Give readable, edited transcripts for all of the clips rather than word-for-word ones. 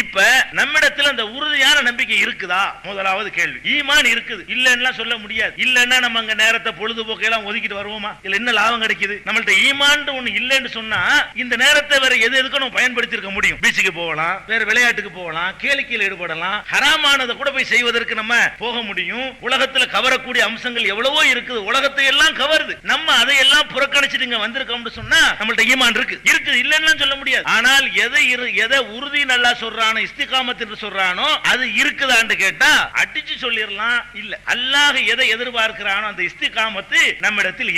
இப்ப நம்மிடத்துல அந்த உறுதியான நம்பிக்கை இருக்குதா? முதலாவது கேள்வி. ஈமான் இருக்குது, இல்லன்னா சொல்ல முடியாது. இல்லன்னா நம்ம அங்க நேரத்தை பொழுதுபோக்கு எல்லாம் ஒதுக்கிட்டு வருவோமா? இல்ல என்ன லாபம் கிடைக்குது? நம்மள்ட்ட ஈமான் ஒண்ணு இல்லன்னு சொன்னா இந்த நேரத்தை வேற எது எதுக்கு நம்ம பயன்படுத்தி இருக்க முடியும்? பீச்சுக்கு போகலாம், வேற விளையாட்டுக்கு போகலாம், கேளிக்கையில் ஈடுபடலாம், ஹராமானதை கூட போய் செய்வதற்கு நம்ம போக முடியும். உலகத்துல கவரக்கூடிய அம்சங்கள் எவ்வளவோ இருக்குது, உலகத்தை எல்லாம் கவருது. நம்ம அதையெல்லாம் புறக்கணிச்சுட்டு இங்க வந்திருக்கோம்னு சொன்னா நம்மள்ட்ட ஈமான் இருக்குது இல்லன்னு சொல்ல முடியாது. ஆனால் எதை உறுதி நல்லா சொல்றானோ, இஸ்திகாமத் என்று சொல்றானோ அது இருக்குதான்னு கேட்டா அடிச்சு சொல்லிடலாம். இல்ல. அல்லாஹ் எதை எதிர்பார்க்கிறானோ அந்த இஸ்திகாமத்து நம்மிடத்தில்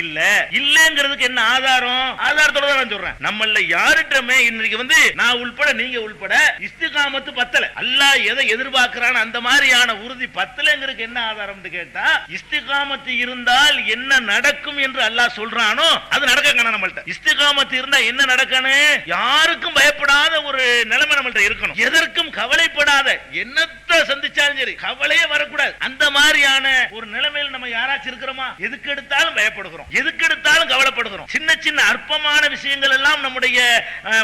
இல்லங்கிறதுக்கு என்ன ஆதாரம்? ஆதாரத்தோட தான் நான் சொல்றேன். நம்மள யாருட்டமே இன்னைக்கு நான் உள்பட நீங்க உள்பட இஸ்திகாமத்து பத்தல. அல்லாஹ் எதை எதிர்பார்க்கிறானோ அந்த மாதிரியான உறுதி பத்தலங்கிறதுக்கு என்ன ஆதாரம்னு கேட்டா இஸ்திகாமத்து இருந்தால் என்ன நடக்கும் என்று அல்லாஹ் சொல்றானோ அது நடக்கணும். நம்மள்ட்ட இஸ்திகாமத்து இருந்தா என்ன நடக்கணும்? யாருக்கும் பயப்படாத ஒரு நிலைமை நம்மள்ட்ட இருக்கணும். எதற்கும் கவலைப்படாத, என்னத்தை சந்திச்சாலும் சரி கவலையே வரக்கூடாது. அந்த மாதிரியான ஒரு நிலைமையில் நம்ம யாராச்சும் இருக்கிறோமா? எதுக்கு எடுத்தாலும் பயப்படுகிறோம், எதுக்கு எடுத்தாலும் கவலைப்படுகிறோம். சின்ன சின்ன அற்பமான விஷயங்கள் எல்லாம் நம்முடைய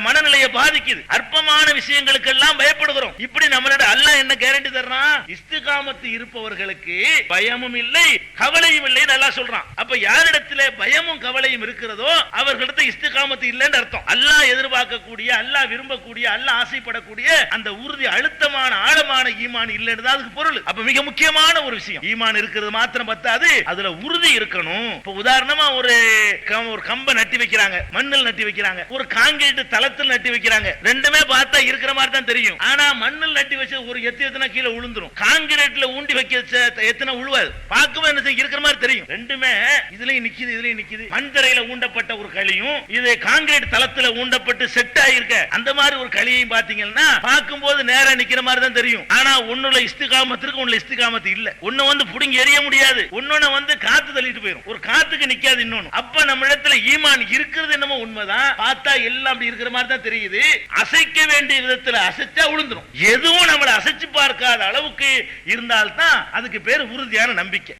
மனநிலையை பாதிக்குது. அற்பமான விஷயங்களுக்கு எல்லாம் பயப்படுகிறோம். இப்படி நம்மளோட அல்லாஹ் என்ன கேரண்டி தர்றான்? இஸ்திகாமத்து இருப்பவர்களுக்கு பயமும் இல்லை கவலையும் இல்லை நல்லா சொல்றான். அப்ப யாரிடத்திலே பயமும் கவலையும் இருக்கிறதோ அவர்களிடத்தில் இஸ்திகாமத்து இல்லைன்னு அர்த்தம். அல்லாஹ் எதிர்பார்க்கக்கூடிய, அல்லாஹ் விரும்பக்கூடிய, அல்லாஹ் ஆசைப்படக்கூடிய அந்த உறுதி அழுத்தமான ஆழமான ஈமான் இல்லைன்னு தான் அதுக்கு பொருள். அப்ப மிக முக்கியமான ஒரு விஷயம், ஈமான் இருக்கிறது மாத்திரம் பத்தாது, அதுல உறுதி இருக்கணும். இப்ப உதாரணமா ஒரு கம்பை நட்டி வைக்கிறாங்க, மண்ணில் நட்டி வைக்கிறாங்க, ஒரு காங்கிரீட் தளத்தில் நட்டி வைக்கிறாங்க. ரெண்டுமே பார்த்தா இருக்கிற மாதிரி தான் தெரியும். ஆனா மண்ணில் நட்டி வச்சு ஒரு எத்தனை கீழே விழுந்துரும், காங்கிரீட்ல ஊண்டி வைக்க எத்தனை உழுவாது, பார்க்கவே என்ன இருக்கிற மாதிரி தெரியும். ரெண்டுமே இதுலயும் நிக்குது. மண்தரையில ஊண்டப்பட்ட ஒரு களியும் இது காங்கிரீட் தளத்துல ஊண்டப்பட்டு செட் ஆயிருக்க அந்த மாதிரி ஒரு களியையும் பாத்தீங்கன்னா பார்க்கும்போது நேரா நிக்கிற மாதிரி தான் தெரியும். ஆனா ஒண்ணுல இஸ்திகாமத் இருக்கு, ஒண்ணுல இஸ்திகாமத் இல்ல. ஒண்ணு புடிங்கி எறிய முடியாது, ஒண்ணு காத்து தள்ளிட்டு போயிடும், ஒரு காத்துக்கு நிக்காது இன்னொன்னு. அப்ப நம்ம இடத்துல ஈமான் இருக்கிறது என்னமோ உண்மைதான், பார்த்தா எல்லாம் அப்படி இருக்கிற மாதிரி தான் தெரியுது. அசைக்க வேண்டிய விதத்துல அசைச்சா விழுந்துரும். எதுவும் நம்மளை அசைச்சு பார்க்காத அளவுக்கு இருந்தால்தான் அதுக்கு பேர் உறுதியான நம்பிக்கை.